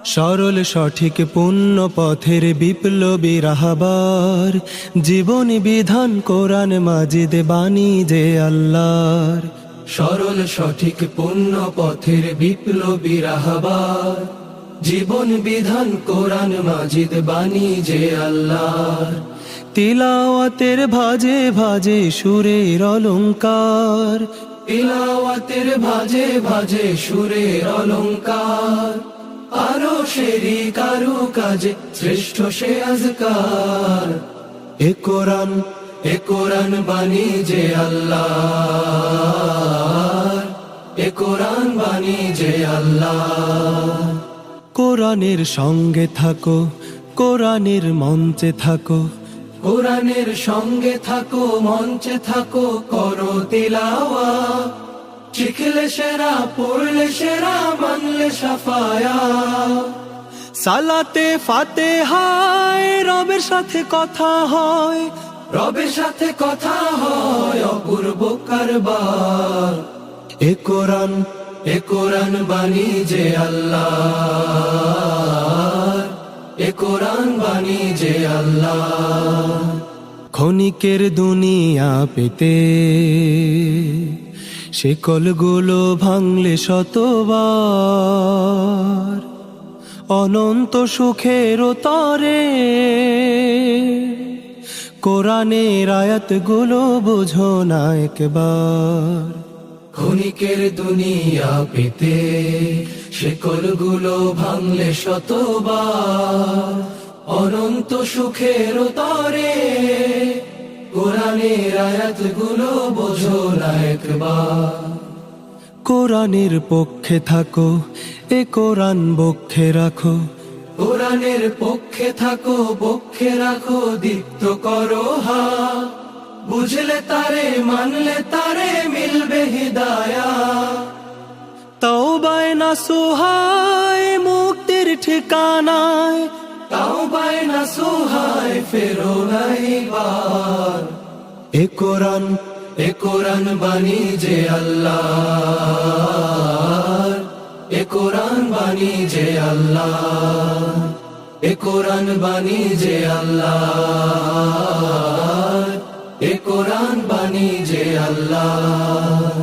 সরল সঠিক পুণ্য পথের বিপ্লবী রাহবার, জীবন বিধান কোরআন মাজিদ বাণী যে আল্লাহর। সরল সঠিক পুণ্য পথের বিপ্লবী রাহবার, জীবন বিধান কোরআন মাজিদ বাণী যে আল্লাহর। তিলাওয়াতের ভাজে ভাজে সুরের অলংকার, তিলাওয়াতের ভাজে ভাজে সুরের অলংকার, আরো শেরি কারু কাজে শ্রেষ্ঠ সে আজকার। এ কোরআন বাণী যে আল্লাহর, এ কোরআন বাণী যে আল্লাহর। কোরআনের সঙ্গে থাকো, কোরআনের মঞ্চে থাকো, কোরআনের সঙ্গে থাকো, মঞ্চে থাকো, করো তিলাওয়াত। শিখলে সেরা, পড়লে সেরা, মানলে সাফায়াত। সালাতে ফাতিহায় রবের সাথে কথা হয়, রবের সাথে কথা হয় অপূর্ব কারবার। এ কোরআন বাণী যে আল্লাহর, এ কোরআন বাণী যে আল্লাহর। ক্ষণিকের দুনিয়া পেতে শিকলগুলো ভাঙলে শতবার, অনন্ত সুখের তরে কোরআনের আয়াতগুলো বুঝো না একবার। ক্ষণিকের দুনিয়া পেতে শিকলগুলো ভাঙলে শতবার, অনন্ত সুখের তরে কোরআনের আয়াতগুলো বোঝো না একবার। কোরআনের পক্ষে থাকো, এ কোরআন বক্ষে রাখো, কোরআনের পক্ষে থাকো, পক্ষে রাখো, দীপ্ত করো হাত। বুঝলে তারে, মানলে তারে, মিলবে হিদায়াত। তওবায় নাসুহায় মুক্তির ঠিকানায়, তাওবায় নাসুহায় ফেরো না এবার। এ কোরআন বাণী যে আল্লাহর, এ কোরআন বাণী যে আল্লাহর। এ কোরআন বাণী যে আল্লাহর, এ কোরআন বাণী যে আল্লাহর।